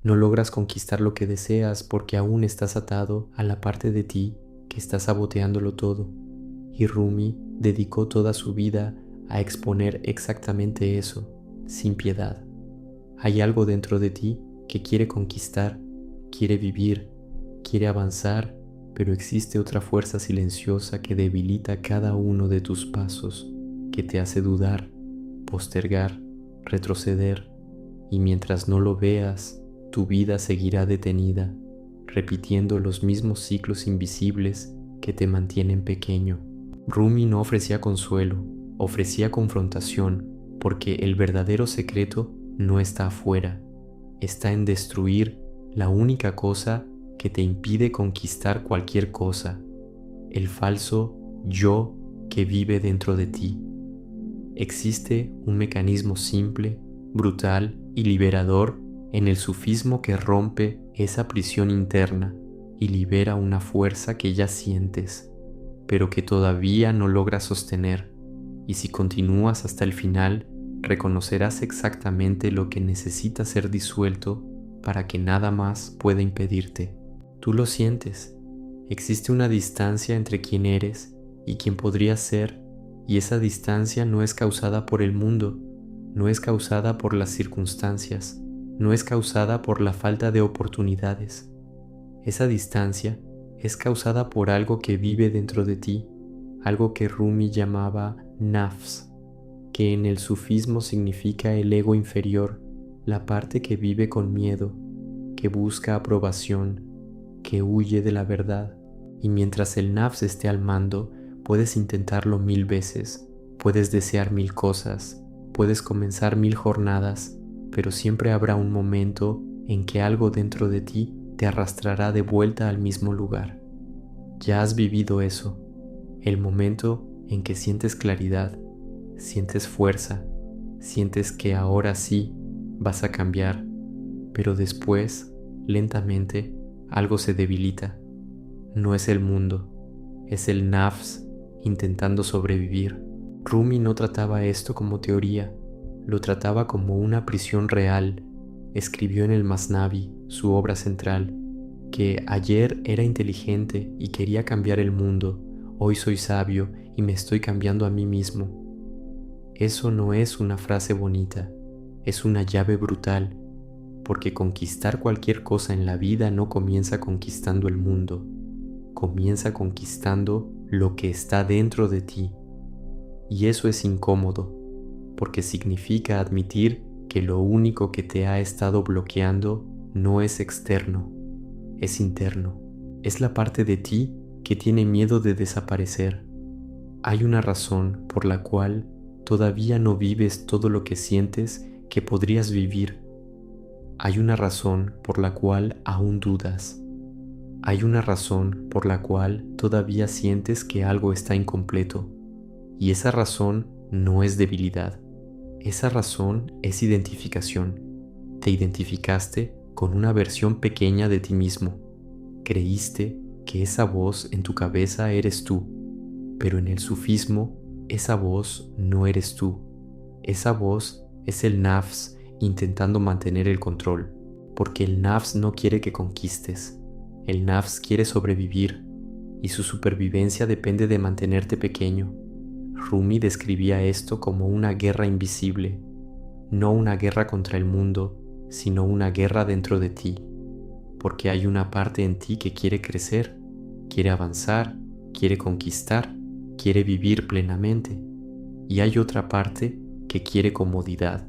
No logras conquistar lo que deseas porque aún estás atado a la parte de ti que está saboteándolo todo. Y Rumi dedicó toda su vida a exponer exactamente eso, sin piedad. Hay algo dentro de ti que quiere conquistar, quiere vivir, quiere avanzar, pero existe otra fuerza silenciosa que debilita cada uno de tus pasos, que te hace dudar, postergar, retroceder, y mientras no lo veas, tu vida seguirá detenida, repitiendo los mismos ciclos invisibles que te mantienen pequeño. Rumi no ofrecía consuelo, ofrecía confrontación, porque el verdadero secreto no está afuera, está en destruir la única cosa que te impide conquistar cualquier cosa, el falso yo que vive dentro de ti. Existe un mecanismo simple, brutal y liberador en el sufismo que rompe esa prisión interna y libera una fuerza que ya sientes, pero que todavía no logras sostener, y si continúas hasta el final, reconocerás exactamente lo que necesita ser disuelto para que nada más pueda impedirte. Tú lo sientes, existe una distancia entre quien eres y quien podrías ser, y esa distancia no es causada por el mundo, no es causada por las circunstancias, no es causada por la falta de oportunidades. Esa distancia es causada por algo que vive dentro de ti, algo que Rumi llamaba nafs, que en el sufismo significa el ego inferior, la parte que vive con miedo, que busca aprobación, que huye de la verdad. Y mientras el nafs esté al mando, puedes intentarlo 1000 veces, puedes desear 1000 cosas, puedes comenzar 1000 jornadas, pero siempre habrá un momento en que algo dentro de ti te arrastrará de vuelta al mismo lugar. Ya has vivido eso, el momento en que sientes claridad, sientes fuerza, sientes que ahora sí vas a cambiar, pero después, lentamente, algo se debilita. No es el mundo, es el nafs intentando sobrevivir. Rumi no trataba esto como teoría, lo trataba como una prisión real. Escribió en el Masnavi, su obra central, que ayer era inteligente y quería cambiar el mundo, hoy soy sabio y me estoy cambiando a mí mismo. Eso no es una frase bonita, es una llave brutal, porque conquistar cualquier cosa en la vida no comienza conquistando el mundo, comienza conquistando lo que está dentro de ti. Y eso es incómodo, porque significa admitir que lo único que te ha estado bloqueando no es externo, es interno. Es la parte de ti que tiene miedo de desaparecer. Hay una razón por la cual todavía no vives todo lo que sientes que podrías vivir. Hay una razón por la cual aún dudas. Hay una razón por la cual todavía sientes que algo está incompleto. Y esa razón no es debilidad. Esa razón es identificación. Te identificaste con una versión pequeña de ti mismo. Creíste que esa voz en tu cabeza eres tú, pero en el sufismo esa voz no eres tú. Esa voz es el nafs intentando mantener el control, porque el nafs no quiere que conquistes. El nafs quiere sobrevivir, y su supervivencia depende de mantenerte pequeño. Rumi describía esto como una guerra invisible, no una guerra contra el mundo, sino una guerra dentro de ti, porque hay una parte en ti que quiere crecer, quiere avanzar, quiere conquistar, quiere vivir plenamente, y hay otra parte que quiere comodidad,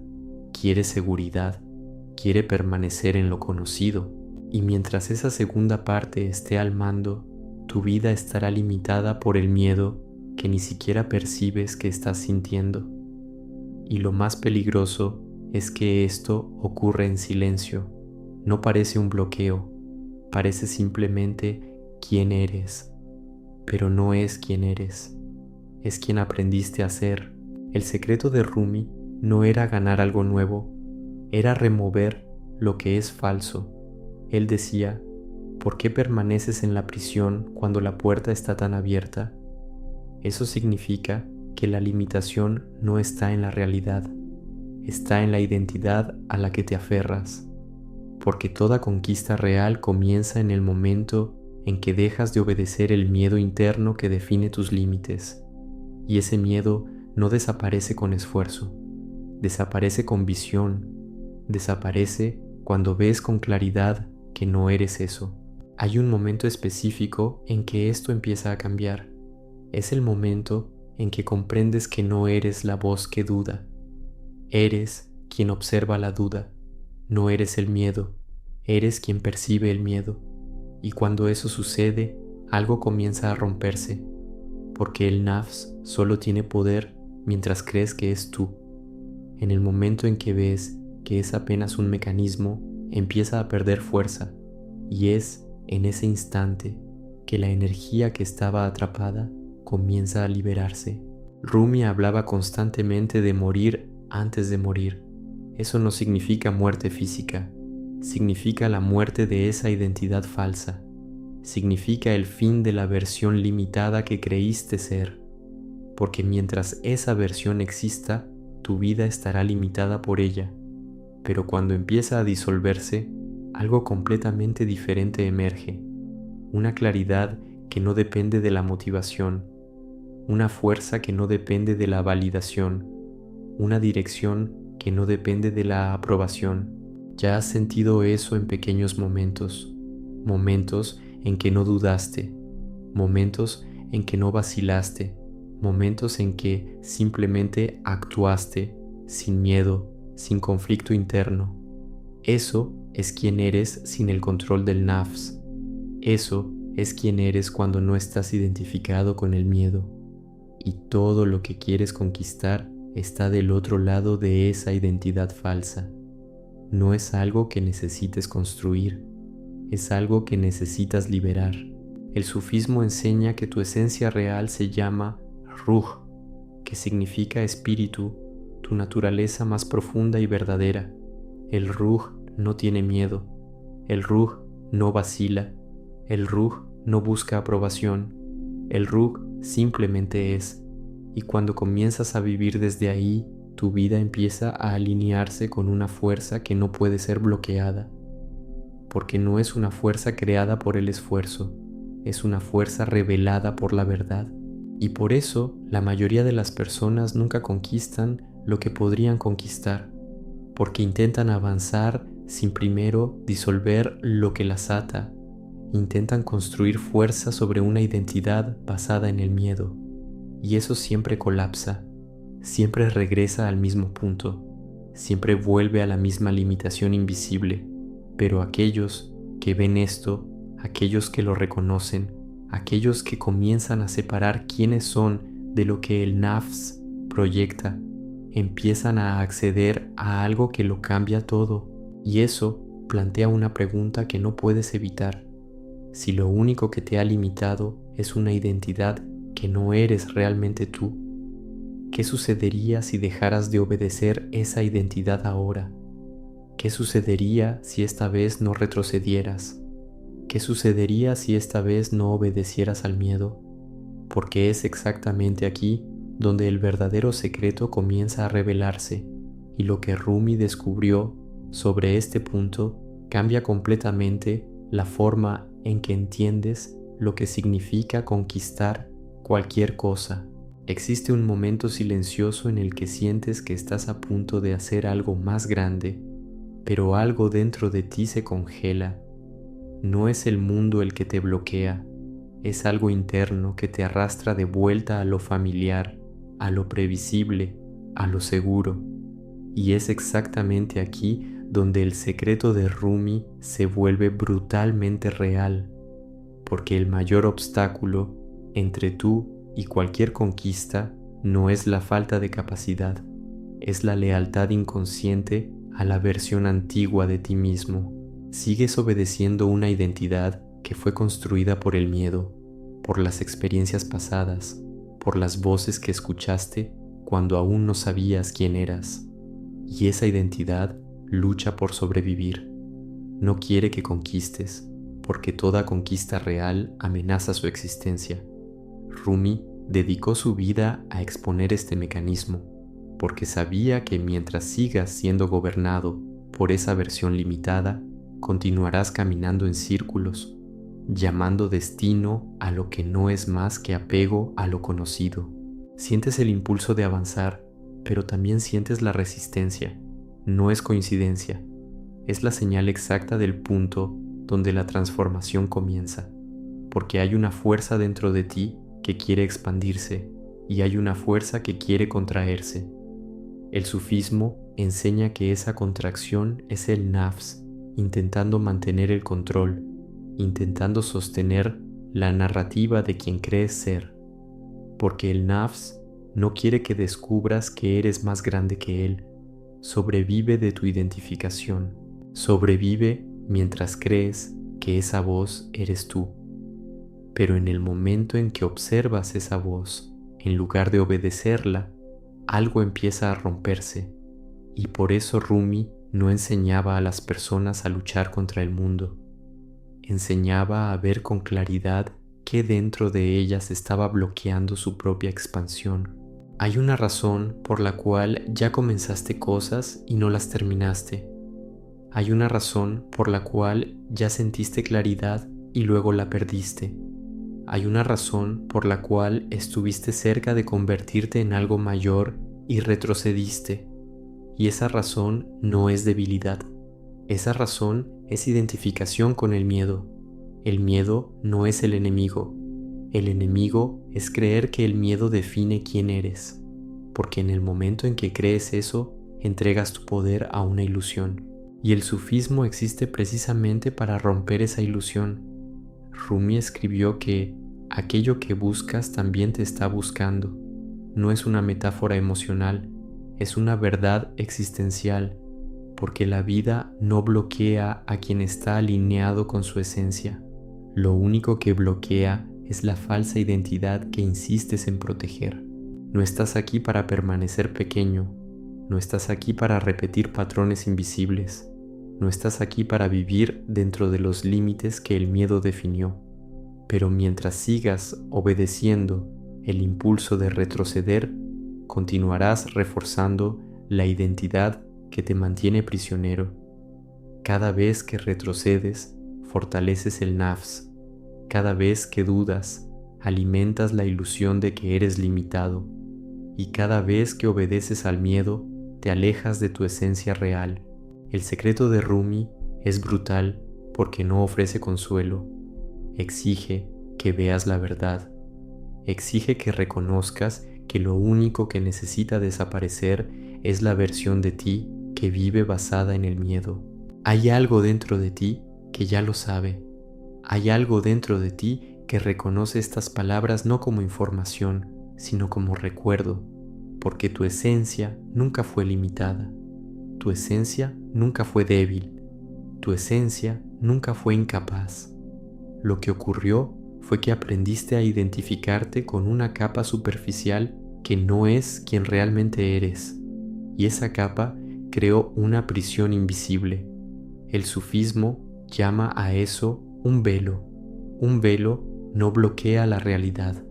quiere seguridad, quiere permanecer en lo conocido, y mientras esa segunda parte esté al mando, tu vida estará limitada por el miedo que ni siquiera percibes que estás sintiendo. Y lo más peligroso es que esto ocurre en silencio. No parece un bloqueo, parece simplemente quién eres, pero no es quién eres, es quien aprendiste a ser. El secreto de Rumi no era ganar algo nuevo, era remover lo que es falso. Él decía, ¿por qué permaneces en la prisión cuando la puerta está tan abierta? Eso significa que la limitación no está en la realidad, está en la identidad a la que te aferras. porque toda conquista real comienza en el momento en que dejas de obedecer el miedo interno que define tus límites. Y ese miedo no desaparece con esfuerzo, desaparece con visión, desaparece cuando ves con claridad que no eres eso. Hay un momento específico en que esto empieza a cambiar. Es el momento en que comprendes que no eres la voz que duda. Eres quien observa la duda. No eres el miedo, eres quien percibe el miedo. Y cuando eso sucede, algo comienza a romperse, porque el nafs solo tiene poder mientras crees que es tú. En el momento en que ves que es apenas un mecanismo, empieza a perder fuerza, y es en ese instante que la energía que estaba atrapada comienza a liberarse. Rumi hablaba constantemente de morir antes de morir. Eso no significa muerte física, significa la muerte de esa identidad falsa, significa el fin de la versión limitada que creíste ser, porque mientras esa versión exista, tu vida estará limitada por ella, pero cuando empieza a disolverse, algo completamente diferente emerge, una claridad que no depende de la motivación, una fuerza que no depende de la validación, una dirección que no depende de la aprobación. Ya has sentido eso en pequeños momentos, momentos en que no dudaste, momentos en que no vacilaste, momentos en que simplemente actuaste sin miedo, sin conflicto interno. Eso es quien eres sin el control del nafs. Eso es quien eres cuando no estás identificado con el miedo. Y todo lo que quieres conquistar está del otro lado de esa identidad falsa. No es algo que necesites construir, es algo que necesitas liberar. El sufismo enseña que tu esencia real se llama Ruh, que significa espíritu, tu naturaleza más profunda y verdadera. El Ruh no tiene miedo, el Ruh no vacila, el Ruh no busca aprobación, el Ruh simplemente es. Y cuando comienzas a vivir desde ahí, tu vida empieza a alinearse con una fuerza que no puede ser bloqueada, porque no es una fuerza creada por el esfuerzo, es una fuerza revelada por la verdad. Y por eso la mayoría de las personas nunca conquistan lo que podrían conquistar, porque intentan avanzar sin primero disolver lo que las ata, intentan construir fuerza sobre una identidad basada en el miedo. Y eso siempre colapsa, siempre regresa al mismo punto, siempre vuelve a la misma limitación invisible. Pero aquellos que ven esto, aquellos que lo reconocen, aquellos que comienzan a separar quiénes son de lo que el nafs proyecta, empiezan a acceder a algo que lo cambia todo. Y eso plantea una pregunta que no puedes evitar. Si lo único que te ha limitado es una identidad que no eres realmente tú, ¿qué sucedería si dejaras de obedecer esa identidad ahora? ¿Qué sucedería si esta vez no retrocedieras? ¿Qué sucedería si esta vez no obedecieras al miedo? Porque es exactamente aquí donde el verdadero secreto comienza a revelarse, y lo que Rumi descubrió sobre este punto cambia completamente la forma en que entiendes lo que significa conquistar cualquier cosa. Existe un momento silencioso en el que sientes que estás a punto de hacer algo más grande, pero algo dentro de ti se congela. No es el mundo el que te bloquea, es algo interno que te arrastra de vuelta a lo familiar, a lo previsible, a lo seguro. Y es exactamente aquí donde el secreto de Rumi se vuelve brutalmente real, porque el mayor obstáculo entre tú y cualquier conquista no es la falta de capacidad, es la lealtad inconsciente a la versión antigua de ti mismo. Sigues obedeciendo una identidad que fue construida por el miedo, por las experiencias pasadas, por las voces que escuchaste cuando aún no sabías quién eras. Y esa identidad lucha por sobrevivir. No quiere que conquistes, porque toda conquista real amenaza su existencia. Rumi dedicó su vida a exponer este mecanismo, porque sabía que mientras sigas siendo gobernado por esa versión limitada, continuarás caminando en círculos, llamando destino a lo que no es más que apego a lo conocido. Sientes el impulso de avanzar, pero también sientes la resistencia. No es coincidencia, es la señal exacta del punto donde la transformación comienza, porque hay una fuerza dentro de ti que quiere expandirse y hay una fuerza que quiere contraerse. El sufismo enseña que esa contracción es el nafs intentando mantener el control, intentando sostener la narrativa de quien crees ser, porque el nafs no quiere que descubras que eres más grande que él. Sobrevive de tu identificación, sobrevive mientras crees que esa voz eres tú. Pero en el momento en que observas esa voz, en lugar de obedecerla, algo empieza a romperse, y por eso Rumi no enseñaba a las personas a luchar contra el mundo. Enseñaba a ver con claridad qué dentro de ellas estaba bloqueando su propia expansión. Hay una razón por la cual ya comenzaste cosas y no las terminaste. Hay una razón por la cual ya sentiste claridad y luego la perdiste. Hay una razón por la cual estuviste cerca de convertirte en algo mayor y retrocediste. Y esa razón no es debilidad. Esa razón es identificación con el miedo. El miedo no es el enemigo. El enemigo es creer que el miedo define quién eres. Porque en el momento en que crees eso, entregas tu poder a una ilusión. Y el sufismo existe precisamente para romper esa ilusión. Rumi escribió que aquello que buscas también te está buscando. No es una metáfora emocional, es una verdad existencial, porque la vida no bloquea a quien está alineado con su esencia. Lo único que bloquea es la falsa identidad que insistes en proteger. No estás aquí para permanecer pequeño, no estás aquí para repetir patrones invisibles, no estás aquí para vivir dentro de los límites que el miedo definió. Pero mientras sigas obedeciendo el impulso de retroceder, continuarás reforzando la identidad que te mantiene prisionero. Cada vez que retrocedes, fortaleces el nafs. Cada vez que dudas, alimentas la ilusión de que eres limitado. Y cada vez que obedeces al miedo, te alejas de tu esencia real. El secreto de Rumi es brutal porque no ofrece consuelo. Exige que veas la verdad. Exige que reconozcas que lo único que necesita desaparecer es la versión de ti que vive basada en el miedo. Hay algo dentro de ti que ya lo sabe. Hay algo dentro de ti que reconoce estas palabras no como información, sino como recuerdo, porque tu esencia nunca fue limitada. Tu esencia nunca fue débil. Tu esencia nunca fue incapaz. Lo que ocurrió fue que aprendiste a identificarte con una capa superficial que no es quien realmente eres, y esa capa creó una prisión invisible. El sufismo llama a eso un velo. Un velo no bloquea la realidad,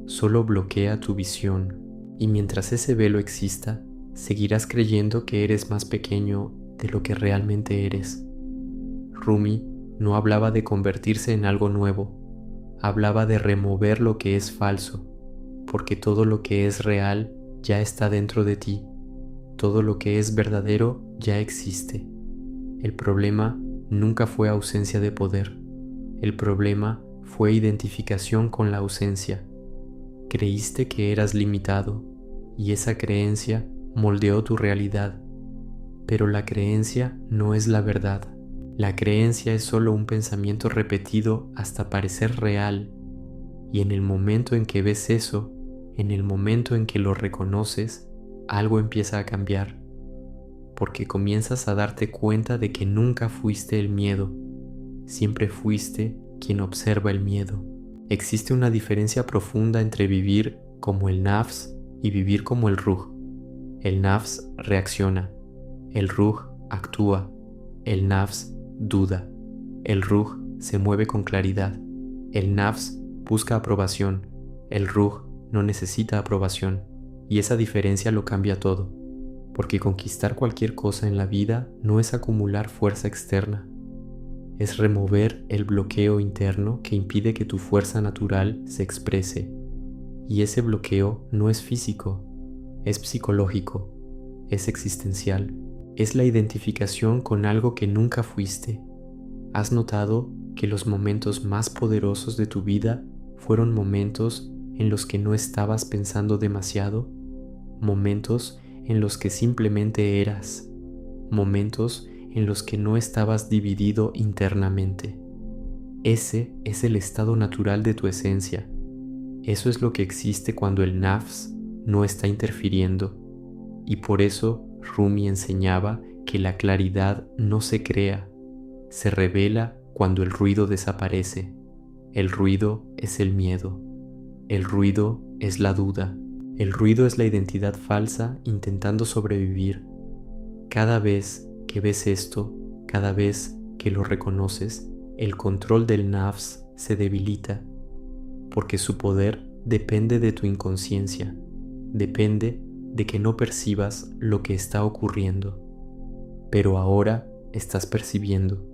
solo bloquea tu visión, y mientras ese velo exista, seguirás creyendo que eres más pequeño de lo que realmente eres. Rumi no hablaba de convertirse en algo nuevo, hablaba de remover lo que es falso, porque todo lo que es real ya está dentro de ti, todo lo que es verdadero ya existe. El problema nunca fue ausencia de poder, el problema fue identificación con la ausencia. Creíste que eras limitado y esa creencia moldeó tu realidad, pero la creencia no es la verdad. La creencia es solo un pensamiento repetido hasta parecer real, y en el momento en que ves eso, en el momento en que lo reconoces, algo empieza a cambiar, porque comienzas a darte cuenta de que nunca fuiste el miedo, siempre fuiste quien observa el miedo. Existe una diferencia profunda entre vivir como el nafs y vivir como el ruh. El nafs reacciona, el ruh actúa, el nafs duda, el ruh se mueve con claridad, el nafs busca aprobación, el ruh no necesita aprobación, y esa diferencia lo cambia todo, porque conquistar cualquier cosa en la vida no es acumular fuerza externa, es remover el bloqueo interno que impide que tu fuerza natural se exprese. Y ese bloqueo no es físico, es psicológico, es existencial, es la identificación con algo que nunca fuiste. ¿Has notado que los momentos más poderosos de tu vida fueron momentos en los que no estabas pensando demasiado? Momentos en los que simplemente eras, momentos en los que no estabas dividido internamente. Ese es el estado natural de tu esencia. Eso es lo que existe cuando el nafs no está interfiriendo. Y por eso Rumi enseñaba que la claridad no se crea, se revela cuando el ruido desaparece. El ruido es el miedo. El ruido es la duda. El ruido es la identidad falsa intentando sobrevivir. Cada vez que ves esto, cada vez que lo reconoces, el control del nafs se debilita, porque su poder depende de tu inconsciencia, depende de que no percibas lo que está ocurriendo. Pero ahora estás percibiendo,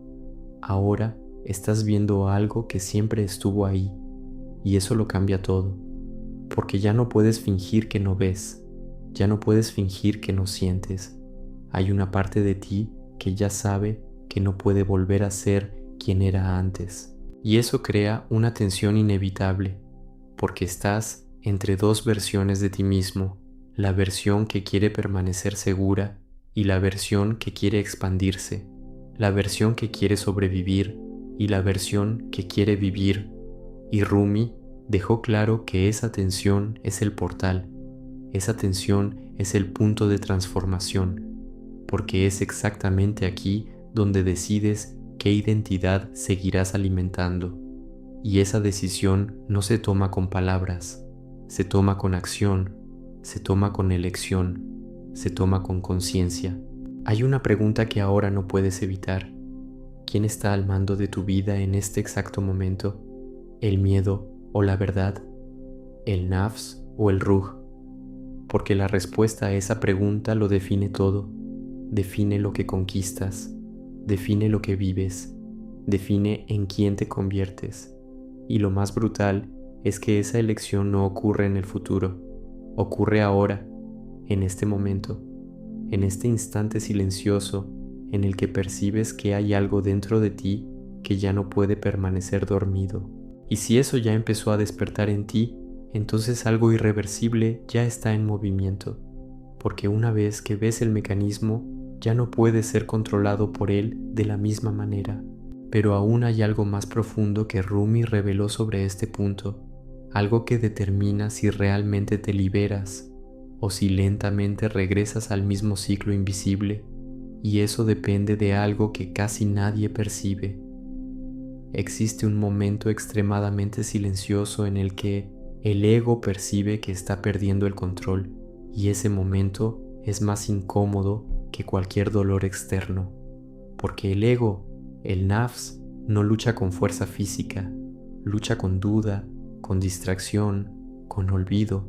ahora estás viendo algo que siempre estuvo ahí, y eso lo cambia todo, porque ya no puedes fingir que no ves, ya no puedes fingir que no sientes. Hay una parte de ti que ya sabe que no puede volver a ser quien era antes. Y eso crea una tensión inevitable, porque estás entre dos versiones de ti mismo, la versión que quiere permanecer segura y la versión que quiere expandirse, la versión que quiere sobrevivir y la versión que quiere vivir. Y Rumi dejó claro que esa tensión es el portal, esa tensión es el punto de transformación, porque es exactamente aquí donde decides qué identidad seguirás alimentando. Y esa decisión no se toma con palabras, se toma con acción, se toma con elección, se toma con conciencia. Hay una pregunta que ahora no puedes evitar. ¿Quién está al mando de tu vida en este exacto momento? ¿El miedo o la verdad? ¿El nafs o el ruh? Porque la respuesta a esa pregunta lo define todo. Define lo que conquistas, define lo que vives, define en quién te conviertes. Y lo más brutal es que esa elección no ocurre en el futuro, ocurre ahora, en este momento, en este instante silencioso en el que percibes que hay algo dentro de ti que ya no puede permanecer dormido. Y si eso ya empezó a despertar en ti, entonces algo irreversible ya está en movimiento, porque una vez que ves el mecanismo, ya no puede ser controlado por él de la misma manera. Pero aún hay algo más profundo que Rumi reveló sobre este punto, algo que determina si realmente te liberas o si lentamente regresas al mismo ciclo invisible, y eso depende de algo que casi nadie percibe. Existe un momento extremadamente silencioso en el que el ego percibe que está perdiendo el control, y ese momento es más incómodo que cualquier dolor externo, porque el ego, el nafs, no lucha con fuerza física, lucha con duda, con distracción, con olvido.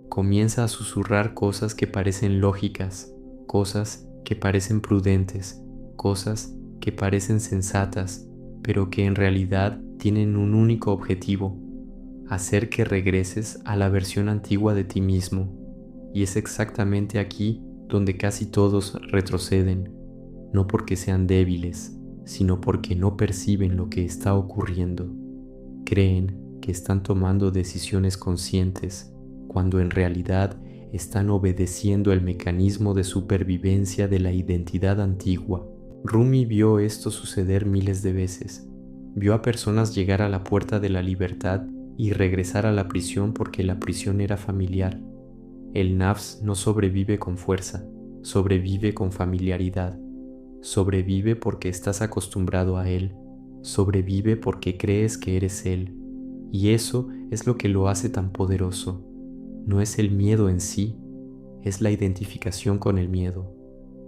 Comienza a susurrar cosas que parecen lógicas, cosas que parecen prudentes, cosas que parecen sensatas, pero que en realidad tienen un único objetivo: hacer que regreses a la versión antigua de ti mismo. Y es exactamente aquí donde casi todos retroceden, no porque sean débiles, sino porque no perciben lo que está ocurriendo. Creen que están tomando decisiones conscientes, cuando en realidad están obedeciendo el mecanismo de supervivencia de la identidad antigua. Rumi vio esto suceder miles de veces. Vio a personas llegar a la puerta de la libertad y regresar a la prisión porque la prisión era familiar. El nafs no sobrevive con fuerza, sobrevive con familiaridad. Sobrevive porque estás acostumbrado a él, sobrevive porque crees que eres él. Y eso es lo que lo hace tan poderoso. No es el miedo en sí, es la identificación con el miedo.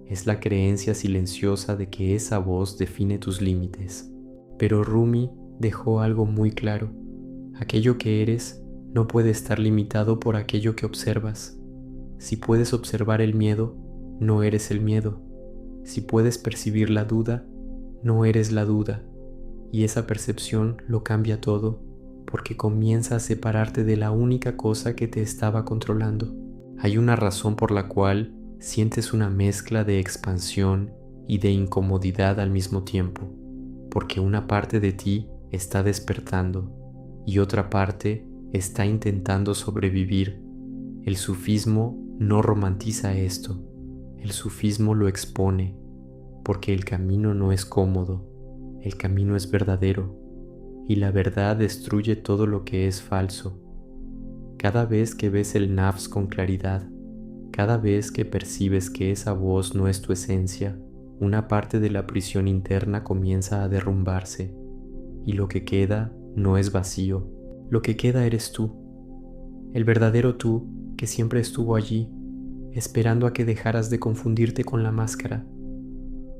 Es la creencia silenciosa de que esa voz define tus límites. Pero Rumi dejó algo muy claro. Aquello que eres no puede estar limitado por aquello que observas. Si puedes observar el miedo, no eres el miedo. Si puedes percibir la duda, no eres la duda. y esa percepción lo cambia todo, porque comienza a separarte de la única cosa que te estaba controlando. Hay una razón por la cual sientes una mezcla de expansión y de incomodidad al mismo tiempo, porque una parte de ti está despertando y otra parte está intentando sobrevivir. El sufismo no romantiza esto, el sufismo lo expone, porque el camino no es cómodo, el camino es verdadero, y la verdad destruye todo lo que es falso. Cada vez que ves el nafs con claridad, cada vez que percibes que esa voz no es tu esencia, una parte de la prisión interna comienza a derrumbarse, y lo que queda no es vacío, lo que queda eres tú, el verdadero tú que siempre estuvo allí, esperando a que dejaras de confundirte con la máscara.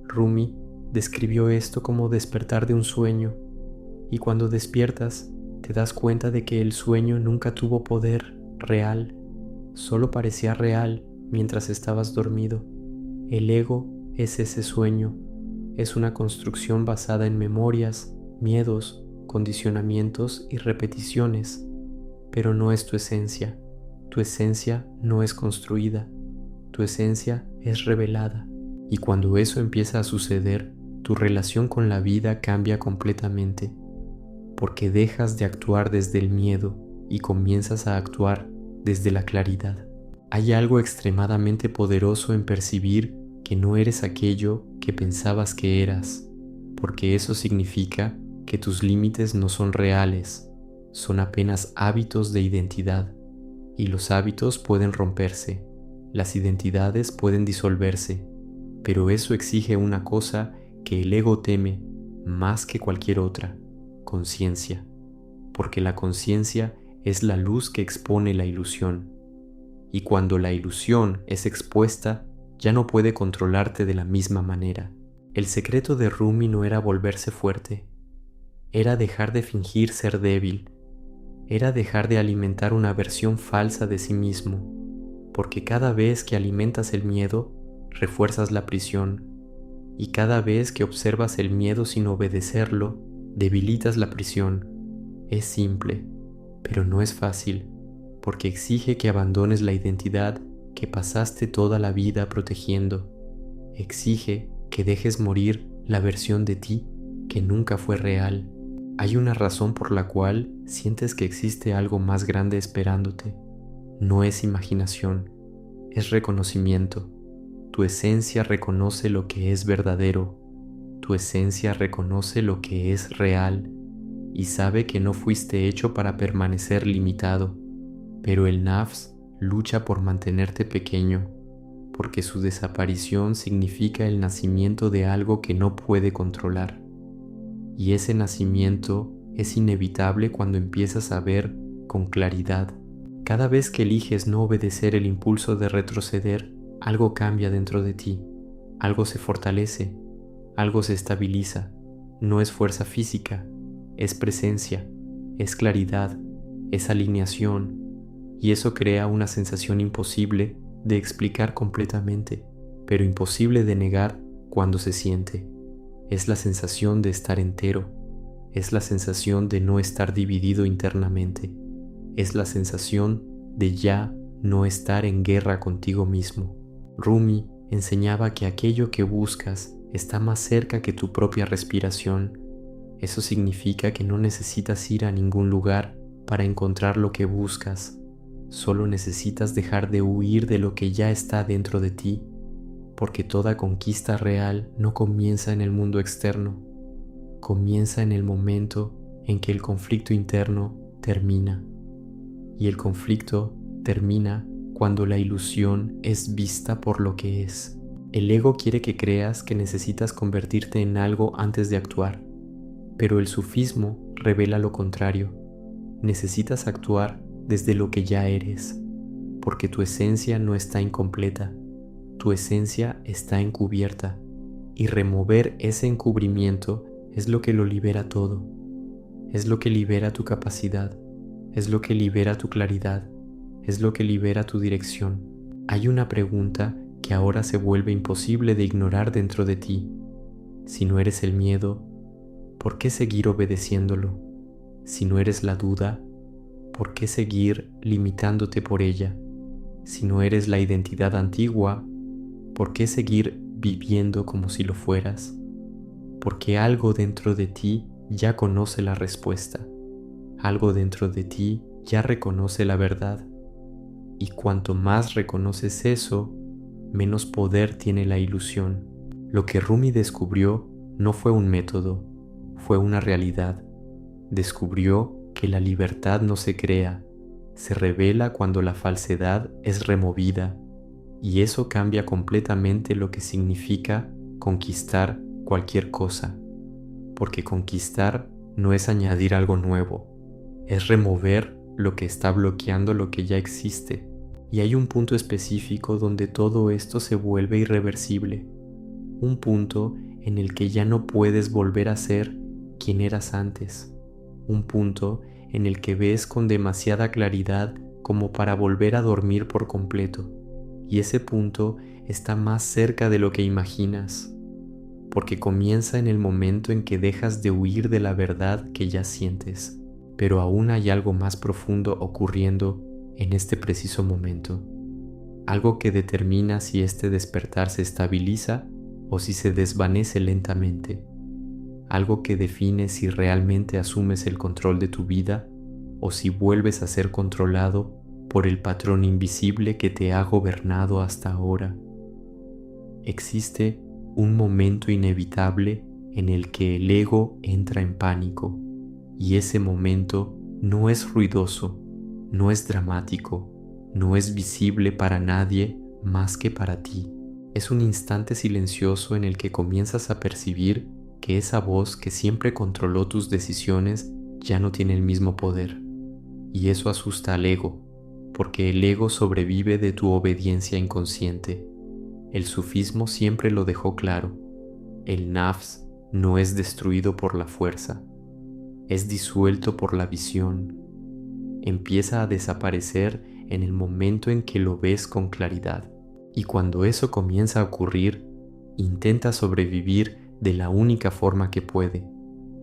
Rumi describió esto como despertar de un sueño, y cuando despiertas te das cuenta de que el sueño nunca tuvo poder real, solo parecía real mientras estabas dormido. El ego es ese sueño, es una construcción basada en memorias, miedos, condicionamientos y repeticiones, pero no es tu esencia. Tu esencia no es construida, tu esencia es revelada. Y cuando eso empieza a suceder, tu relación con la vida cambia completamente, porque dejas de actuar desde el miedo y comienzas a actuar desde la claridad. Hay algo extremadamente poderoso en percibir que no eres aquello que pensabas que eras, porque eso significa que tus límites no son reales, son apenas hábitos de identidad, y los hábitos pueden romperse, las identidades pueden disolverse, pero eso exige una cosa que el ego teme más que cualquier otra: conciencia, porque la conciencia es la luz que expone la ilusión, y cuando la ilusión es expuesta, ya no puede controlarte de la misma manera. El secreto de Rumi no era volverse fuerte, era dejar de fingir ser débil, era dejar de alimentar una versión falsa de sí mismo, porque cada vez que alimentas el miedo, refuerzas la prisión, y cada vez que observas el miedo sin obedecerlo, debilitas la prisión. Es simple, pero no es fácil, porque exige que abandones la identidad que pasaste toda la vida protegiendo. Exige que dejes morir la versión de ti que nunca fue real. Hay una razón por la cual sientes que existe algo más grande esperándote. No es imaginación, es reconocimiento. Tu esencia reconoce lo que es verdadero. Tu esencia reconoce lo que es real y sabe que no fuiste hecho para permanecer limitado. Pero el nafs lucha por mantenerte pequeño, porque su desaparición significa el nacimiento de algo que no puede controlar. Y ese nacimiento es inevitable cuando empiezas a ver con claridad. Cada vez que eliges no obedecer el impulso de retroceder, algo cambia dentro de ti, algo se fortalece, algo se estabiliza. No es fuerza física, es presencia, es claridad, es alineación, y eso crea una sensación imposible de explicar completamente, pero imposible de negar cuando se siente. Es la sensación de estar entero, es la sensación de no estar dividido internamente, es la sensación de ya no estar en guerra contigo mismo. Rumi enseñaba que aquello que buscas está más cerca que tu propia respiración. Eso significa que no necesitas ir a ningún lugar para encontrar lo que buscas. Solo necesitas dejar de huir de lo que ya está dentro de ti, porque toda conquista real no comienza en el mundo externo, comienza en el momento en que el conflicto interno termina. Y el conflicto termina cuando la ilusión es vista por lo que es. El ego quiere que creas que necesitas convertirte en algo antes de actuar, pero el sufismo revela lo contrario. Necesitas actuar desde lo que ya eres, porque tu esencia no está incompleta, tu esencia está encubierta, y remover ese encubrimiento es lo que lo libera todo, es lo que libera tu capacidad, es lo que libera tu claridad, es lo que libera tu dirección. Hay una pregunta que ahora se vuelve imposible de ignorar dentro de ti. Si no eres el miedo, ¿por qué seguir obedeciéndolo? Si no eres la duda, ¿por qué seguir limitándote por ella? Si no eres la identidad antigua, ¿por qué seguir viviendo como si lo fueras? Porque algo dentro de ti ya conoce la respuesta. Algo dentro de ti ya reconoce la verdad. Y cuanto más reconoces eso, menos poder tiene la ilusión. Lo que Rumi descubrió no fue un método, fue una realidad. Descubrió que la libertad no se crea, se revela cuando la falsedad es removida, y eso cambia completamente lo que significa conquistar cualquier cosa, porque conquistar no es añadir algo nuevo, es remover lo que está bloqueando lo que ya existe. Y hay un punto específico donde todo esto se vuelve irreversible, un punto en el que ya no puedes volver a ser quien eras antes, un punto en el que ves con demasiada claridad como para volver a dormir por completo, y ese punto está más cerca de lo que imaginas, porque comienza en el momento en que dejas de huir de la verdad que ya sientes, pero aún hay algo más profundo ocurriendo en este preciso momento, algo que determina si este despertar se estabiliza o si se desvanece lentamente, algo que define si realmente asumes el control de tu vida o si vuelves a ser controlado por el patrón invisible que te ha gobernado hasta ahora. Existe un momento inevitable en el que el ego entra en pánico, y ese momento no es ruidoso, no es dramático, no es visible para nadie más que para ti. Es un instante silencioso en el que comienzas a percibir que esa voz que siempre controló tus decisiones ya no tiene el mismo poder. Y eso asusta al ego, porque el ego sobrevive de tu obediencia inconsciente. El sufismo siempre lo dejó claro. El nafs no es destruido por la fuerza, es disuelto por la visión. Empieza a desaparecer en el momento en que lo ves con claridad. Y cuando eso comienza a ocurrir, intenta sobrevivir de la única forma que puede,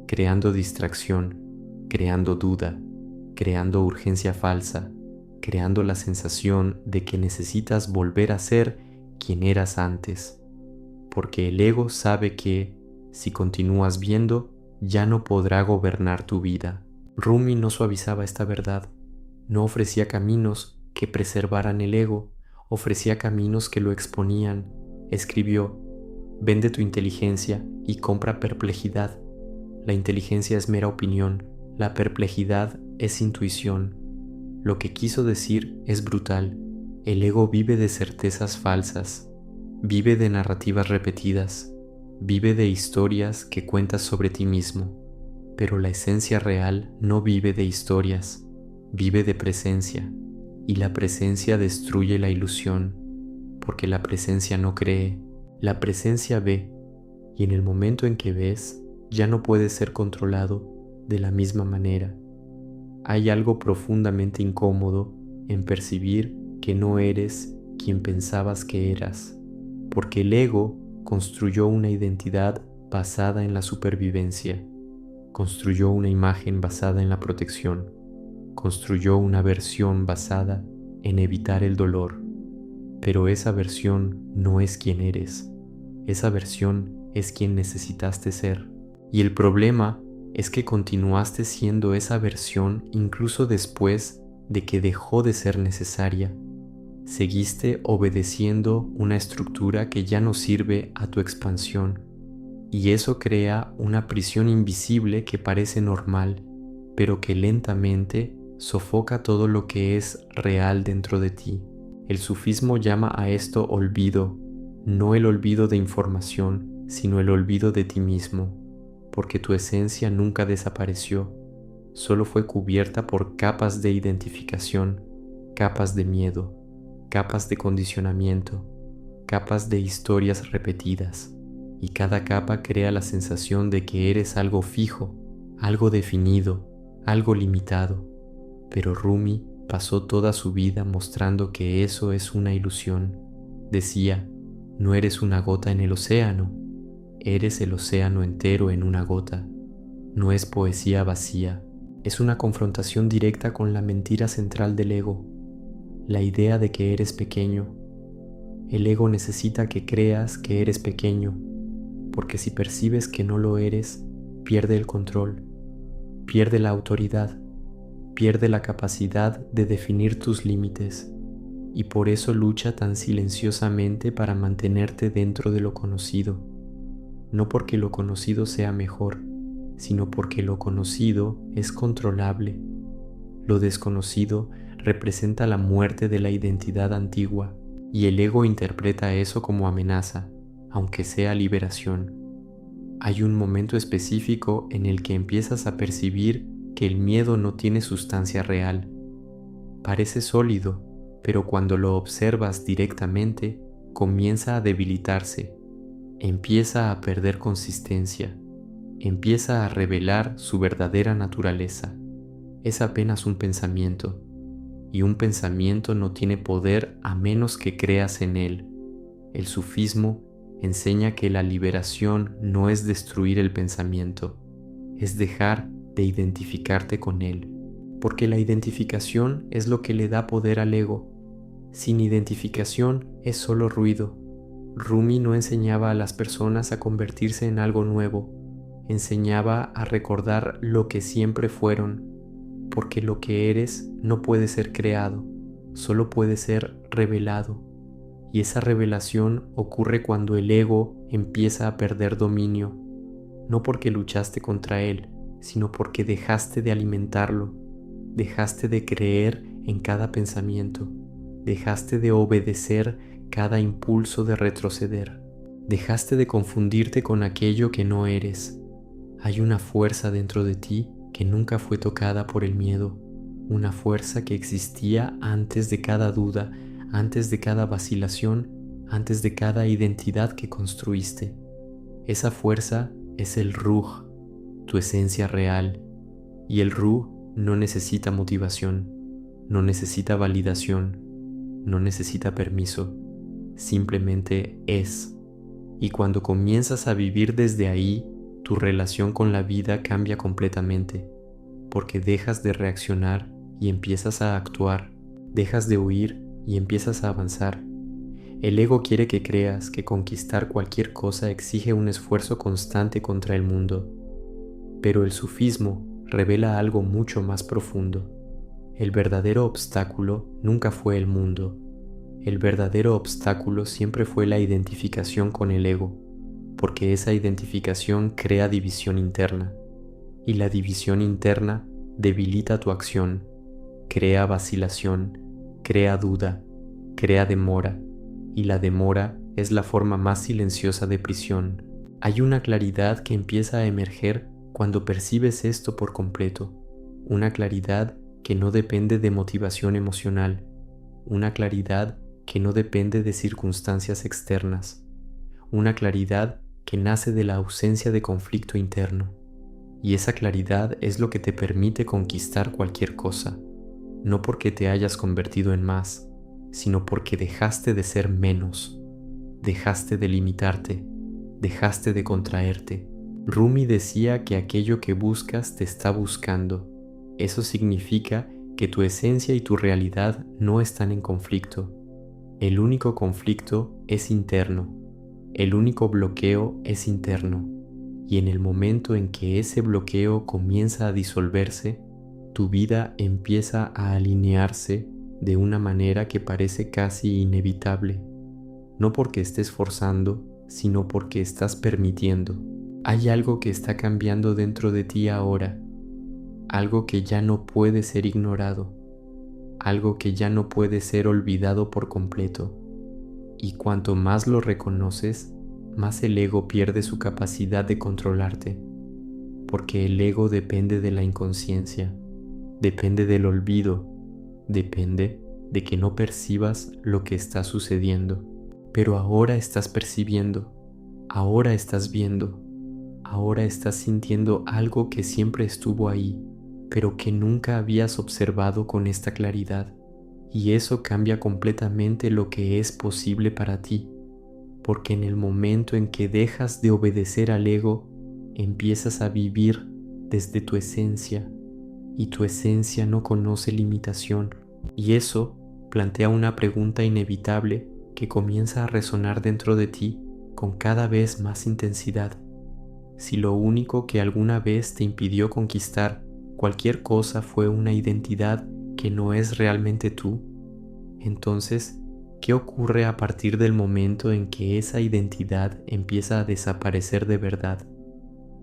creando distracción, creando duda, creando urgencia falsa, creando la sensación de que necesitas volver a ser quien eras antes, porque el ego sabe que, si continúas viendo, ya no podrá gobernar tu vida. Rumi no suavizaba esta verdad, no ofrecía caminos que preservaran el ego, ofrecía caminos que lo exponían. Escribió: vende tu inteligencia y compra perplejidad. La inteligencia es mera opinión, la perplejidad es intuición. Lo que quiso decir es brutal. El ego vive de certezas falsas, vive de narrativas repetidas, vive de historias que cuentas sobre ti mismo, pero la esencia real no vive de historias, vive de presencia, y la presencia destruye la ilusión, porque la presencia no cree, la presencia ve, y en el momento en que ves, ya no puedes ser controlado de la misma manera. Hay algo profundamente incómodo en percibir que no eres quien pensabas que eras, porque el ego construyó una identidad basada en la supervivencia, construyó una imagen basada en la protección, construyó una versión basada en evitar el dolor, pero esa versión no es quien eres, esa versión es quien necesitaste ser. Y el problema es que continuaste siendo esa versión incluso después de que dejó de ser necesaria. Seguiste obedeciendo una estructura que ya no sirve a tu expansión, y eso crea una prisión invisible que parece normal, pero que lentamente sofoca todo lo que es real dentro de ti. El sufismo llama a esto olvido, no el olvido de información, sino el olvido de ti mismo, porque tu esencia nunca desapareció, solo fue cubierta por capas de identificación, capas de miedo, capas de condicionamiento, capas de historias repetidas, y cada capa crea la sensación de que eres algo fijo, algo definido, algo limitado. Pero Rumi pasó toda su vida mostrando que eso es una ilusión. Decía: no eres una gota en el océano, eres el océano entero en una gota. No es poesía vacía, es una confrontación directa con la mentira central del ego, la idea de que eres pequeño. El ego necesita que creas que eres pequeño, porque si percibes que no lo eres, pierde el control, pierde la autoridad, pierde la capacidad de definir tus límites, y por eso lucha tan silenciosamente para mantenerte dentro de lo conocido, no porque lo conocido sea mejor, sino porque lo conocido es controlable. Lo desconocido representa la muerte de la identidad antigua, y el ego interpreta eso como amenaza, aunque sea liberación. Hay un momento específico en el que empiezas a percibir que el miedo no tiene sustancia real. Parece sólido, pero cuando lo observas directamente, comienza a debilitarse, empieza a perder consistencia, empieza a revelar su verdadera naturaleza. Es apenas un pensamiento, y un pensamiento no tiene poder a menos que creas en él. El sufismo enseña que la liberación no es destruir el pensamiento, es dejar de identificarte con él, porque la identificación es lo que le da poder al ego. Sin identificación es solo ruido. Rumi no enseñaba a las personas a convertirse en algo nuevo, enseñaba a recordar lo que siempre fueron, porque lo que eres no puede ser creado, solo puede ser revelado. Y esa revelación ocurre cuando el ego empieza a perder dominio, no porque luchaste contra él, sino porque dejaste de alimentarlo, dejaste de creer en cada pensamiento, dejaste de obedecer cada impulso de retroceder, dejaste de confundirte con aquello que no eres. Hay una fuerza dentro de ti que nunca fue tocada por el miedo, una fuerza que existía antes de cada duda, antes de cada vacilación, antes de cada identidad que construiste. Esa fuerza es el Ruh, tu esencia real, y el Ruh no necesita motivación, no necesita validación, no necesita permiso, simplemente es. Y cuando comienzas a vivir desde ahí, tu relación con la vida cambia completamente, porque dejas de reaccionar y empiezas a actuar, dejas de huir y empiezas a avanzar. El ego quiere que creas que conquistar cualquier cosa exige un esfuerzo constante contra el mundo, pero el sufismo revela algo mucho más profundo. El verdadero obstáculo nunca fue el mundo. El verdadero obstáculo siempre fue la identificación con el ego, porque esa identificación crea división interna, y la división interna debilita tu acción, crea vacilación, crea duda, crea demora, y la demora es la forma más silenciosa de prisión. Hay una claridad que empieza a emerger cuando percibes esto por completo, una claridad que no depende de motivación emocional, una claridad que no depende de circunstancias externas, una claridad que nace de la ausencia de conflicto interno. Y esa claridad es lo que te permite conquistar cualquier cosa, no porque te hayas convertido en más, sino porque dejaste de ser menos, dejaste de limitarte, dejaste de contraerte. Rumi decía que aquello que buscas te está buscando. Eso significa que tu esencia y tu realidad no están en conflicto. El único conflicto es interno, el único bloqueo es interno, y en el momento en que ese bloqueo comienza a disolverse, tu vida empieza a alinearse de una manera que parece casi inevitable, no porque estés forzando, sino porque estás permitiendo. Hay algo que está cambiando dentro de ti ahora, algo que ya no puede ser ignorado, algo que ya no puede ser olvidado por completo. Y cuanto más lo reconoces, más el ego pierde su capacidad de controlarte, porque el ego depende de la inconsciencia, depende del olvido, depende de que no percibas lo que está sucediendo. Pero ahora estás percibiendo, ahora estás viendo, ahora estás sintiendo algo que siempre estuvo ahí, pero que nunca habías observado con esta claridad. Y eso cambia completamente lo que es posible para ti, porque en el momento en que dejas de obedecer al ego, empiezas a vivir desde tu esencia, y tu esencia no conoce limitación. Y eso plantea una pregunta inevitable que comienza a resonar dentro de ti con cada vez más intensidad. Si lo único que alguna vez te impidió conquistar cualquier cosa fue una identidad que no es realmente tú, entonces, ¿qué ocurre a partir del momento en que esa identidad empieza a desaparecer de verdad?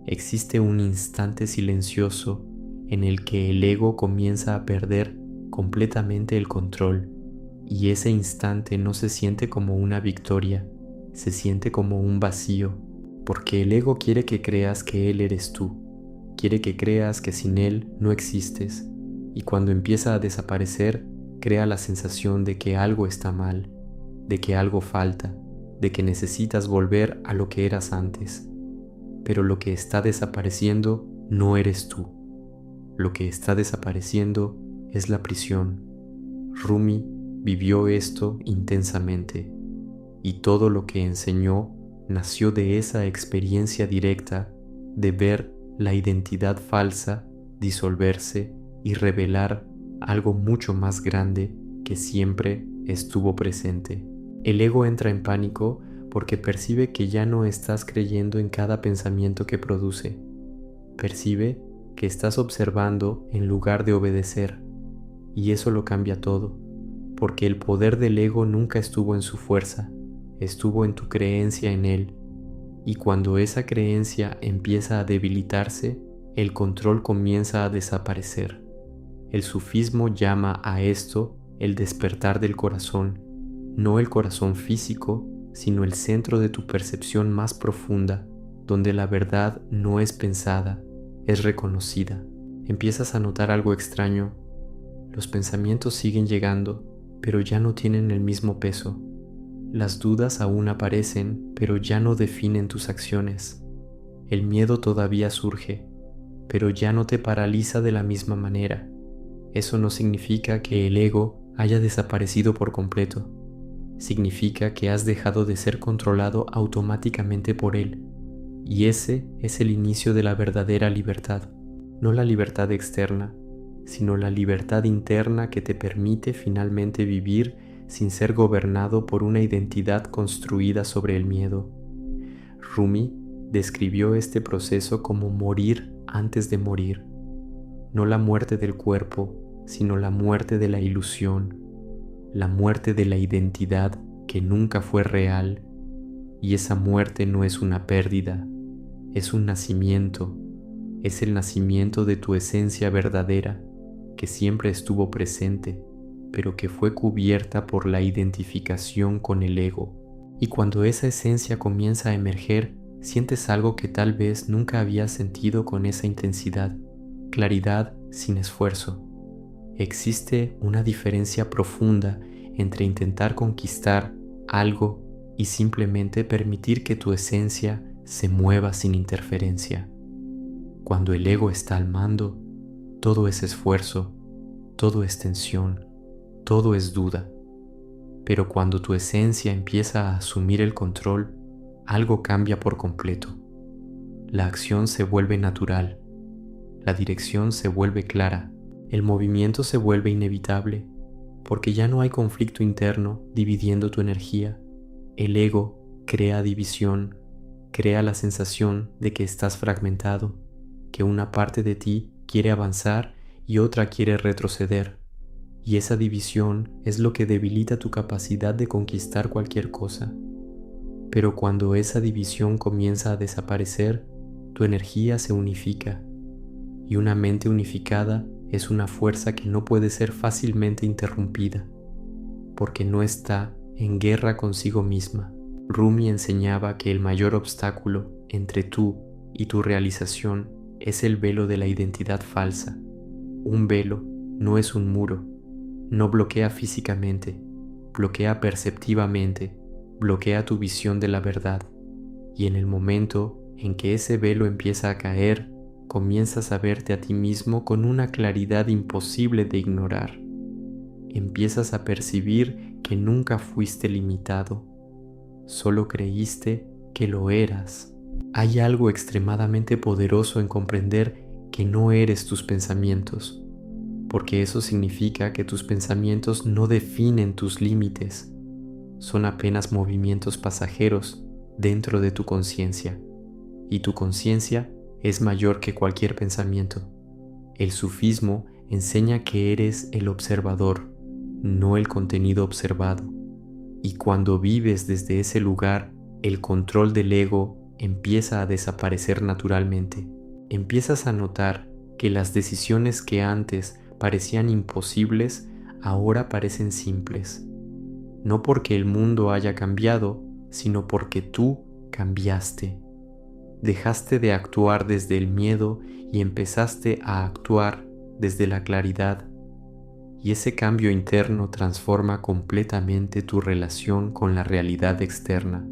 Existe un instante silencioso en el que el ego comienza a perder completamente el control, y ese instante no se siente como una victoria, se siente como un vacío, porque el ego quiere que creas que él eres tú, quiere que creas que sin él no existes, y cuando empieza a desaparecer, crea la sensación de que algo está mal, de que algo falta, de que necesitas volver a lo que eras antes. Pero lo que está desapareciendo no eres tú. Lo que está desapareciendo es la prisión. Rumi vivió esto intensamente, y todo lo que enseñó nació de esa experiencia directa de ver la identidad falsa disolverse y revelar algo mucho más grande que siempre estuvo presente. El ego entra en pánico porque percibe que ya no estás creyendo en cada pensamiento que produce. Percibe que estás observando en lugar de obedecer, y eso lo cambia todo, porque el poder del ego nunca estuvo en su fuerza, estuvo en tu creencia en él, y cuando esa creencia empieza a debilitarse, el control comienza a desaparecer. El sufismo llama a esto el despertar del corazón, no el corazón físico, sino el centro de tu percepción más profunda, donde la verdad no es pensada, es reconocida. Empiezas a notar algo extraño. Los pensamientos siguen llegando, pero ya no tienen el mismo peso. Las dudas aún aparecen, pero ya no definen tus acciones. El miedo todavía surge, pero ya no te paraliza de la misma manera. Eso no significa que el ego haya desaparecido por completo. Significa que has dejado de ser controlado automáticamente por él. Y ese es el inicio de la verdadera libertad. No la libertad externa, sino la libertad interna que te permite finalmente vivir sin ser gobernado por una identidad construida sobre el miedo. Rumi describió este proceso como morir antes de morir. No la muerte del cuerpo, sino la muerte de la ilusión, la muerte de la identidad que nunca fue real. Y esa muerte no es una pérdida, es un nacimiento, es el nacimiento de tu esencia verdadera, que siempre estuvo presente, pero que fue cubierta por la identificación con el ego. Y cuando esa esencia comienza a emerger, sientes algo que tal vez nunca habías sentido con esa intensidad, claridad sin esfuerzo. Existe una diferencia profunda entre intentar conquistar algo y simplemente permitir que tu esencia se mueva sin interferencia. Cuando el ego está al mando, todo es esfuerzo, todo es tensión, todo es duda. Pero cuando tu esencia empieza a asumir el control, algo cambia por completo. La acción se vuelve natural, la dirección se vuelve clara, el movimiento se vuelve inevitable, porque ya no hay conflicto interno dividiendo tu energía. El ego crea división, crea la sensación de que estás fragmentado, que una parte de ti quiere avanzar y otra quiere retroceder. Y esa división es lo que debilita tu capacidad de conquistar cualquier cosa. Pero cuando esa división comienza a desaparecer, tu energía se unifica, y una mente unificada es una fuerza que no puede ser fácilmente interrumpida, porque no está en guerra consigo misma. Rumi enseñaba que el mayor obstáculo entre tú y tu realización es el velo de la identidad falsa. Un velo no es un muro, no bloquea físicamente, bloquea perceptivamente, bloquea tu visión de la verdad. Y en el momento en que ese velo empieza a caer, comienzas a verte a ti mismo con una claridad imposible de ignorar. Empiezas a percibir que nunca fuiste limitado, solo creíste que lo eras. Hay algo extremadamente poderoso en comprender que no eres tus pensamientos, porque eso significa que tus pensamientos no definen tus límites, son apenas movimientos pasajeros dentro de tu conciencia, y tu conciencia es mayor que cualquier pensamiento. El sufismo enseña que eres el observador, no el contenido observado, y cuando vives desde ese lugar, el control del ego empieza a desaparecer naturalmente. Empiezas a notar que las decisiones que antes parecían imposibles ahora parecen simples. No porque el mundo haya cambiado, sino porque tú cambiaste. Dejaste de actuar desde el miedo y empezaste a actuar desde la claridad. Y ese cambio interno transforma completamente tu relación con la realidad externa,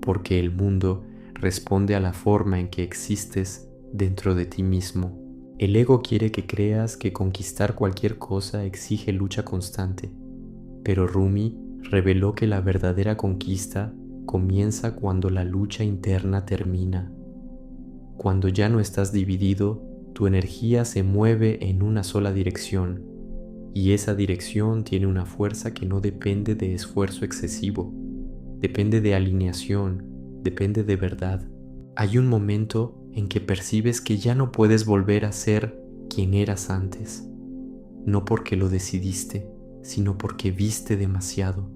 porque el mundo responde a la forma en que existes dentro de ti mismo. El ego quiere que creas que conquistar cualquier cosa exige lucha constante, pero Rumi reveló que la verdadera conquista comienza cuando la lucha interna termina. Cuando ya no estás dividido, tu energía se mueve en una sola dirección, y esa dirección tiene una fuerza que no depende de esfuerzo excesivo, depende de alineación, depende de verdad. Hay un momento en que percibes que ya no puedes volver a ser quien eras antes, no porque lo decidiste, sino porque viste demasiado,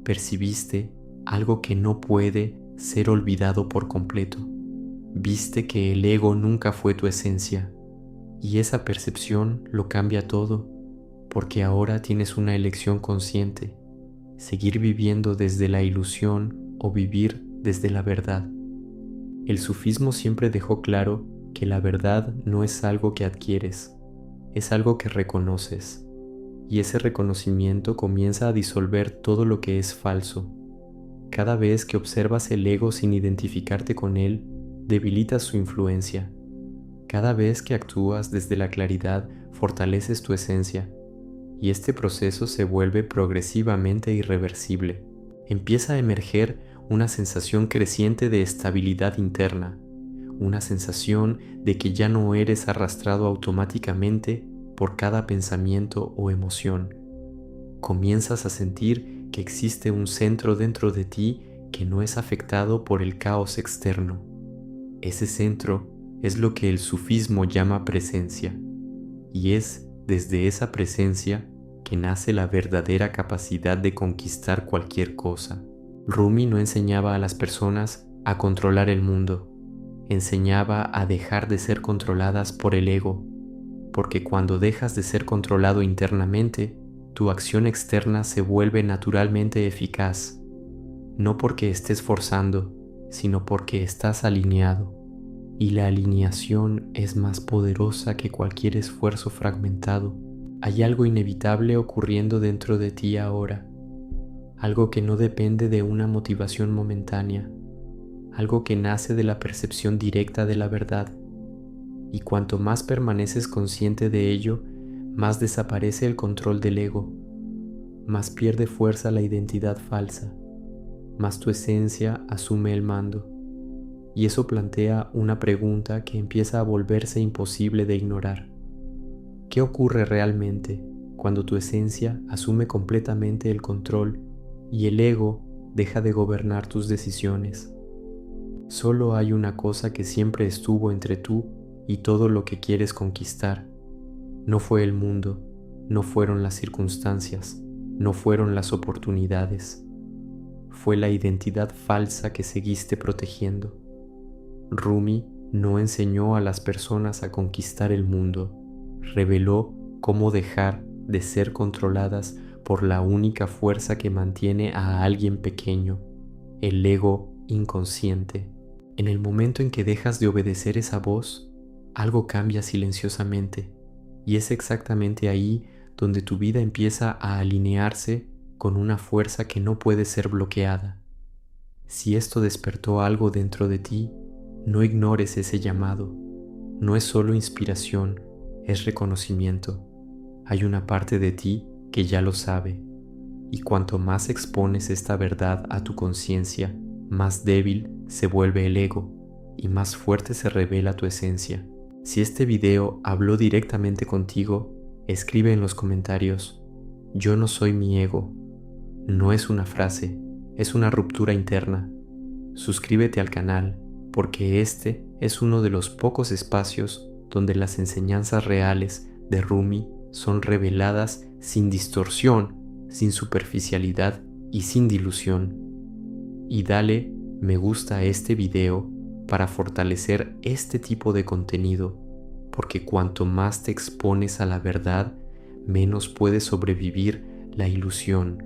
percibiste algo que no puede ser olvidado por completo. Viste que el ego nunca fue tu esencia, y esa percepción lo cambia todo, porque ahora tienes una elección consciente, seguir viviendo desde la ilusión o vivir desde la verdad. El sufismo siempre dejó claro que la verdad no es algo que adquieres, es algo que reconoces, y ese reconocimiento comienza a disolver todo lo que es falso. Cada vez que observas el ego sin identificarte con él, debilitas su influencia. Cada vez que actúas desde la claridad, fortaleces tu esencia, y este proceso se vuelve progresivamente irreversible. Empieza a emerger una sensación creciente de estabilidad interna, una sensación de que ya no eres arrastrado automáticamente por cada pensamiento o emoción. Comienzas a sentir que existe un centro dentro de ti que no es afectado por el caos externo. Ese centro es lo que el sufismo llama presencia, y es desde esa presencia que nace la verdadera capacidad de conquistar cualquier cosa. Rumi no enseñaba a las personas a controlar el mundo, enseñaba a dejar de ser controladas por el ego, porque cuando dejas de ser controlado internamente, tu acción externa se vuelve naturalmente eficaz, no porque estés forzando, sino porque estás alineado, y la alineación es más poderosa que cualquier esfuerzo fragmentado. Hay algo inevitable ocurriendo dentro de ti ahora, algo que no depende de una motivación momentánea, algo que nace de la percepción directa de la verdad, y cuanto más permaneces consciente de ello, más desaparece el control del ego, más pierde fuerza la identidad falsa, más tu esencia asume el mando. Y eso plantea una pregunta que empieza a volverse imposible de ignorar. ¿Qué ocurre realmente cuando tu esencia asume completamente el control y el ego deja de gobernar tus decisiones? Solo hay una cosa que siempre estuvo entre tú y todo lo que quieres conquistar. No fue el mundo, no fueron las circunstancias, no fueron las oportunidades. Fue la identidad falsa que seguiste protegiendo. Rumi no enseñó a las personas a conquistar el mundo, reveló cómo dejar de ser controladas por la única fuerza que mantiene a alguien pequeño, el ego inconsciente. En el momento en que dejas de obedecer esa voz, algo cambia silenciosamente, y es exactamente ahí donde tu vida empieza a alinearse con una fuerza que no puede ser bloqueada. Si esto despertó algo dentro de ti, no ignores ese llamado. No es solo inspiración, es reconocimiento. Hay una parte de ti que ya lo sabe, y cuanto más expones esta verdad a tu conciencia, más débil se vuelve el ego y más fuerte se revela tu esencia. Si este video habló directamente contigo, escribe en los comentarios: yo no soy mi ego. No es una frase, es una ruptura interna. Suscríbete al canal, porque este es uno de los pocos espacios donde las enseñanzas reales de Rumi son reveladas sin distorsión, sin superficialidad y sin dilución. Y dale me gusta a este video para fortalecer este tipo de contenido, porque cuanto más te expones a la verdad, menos puede sobrevivir la ilusión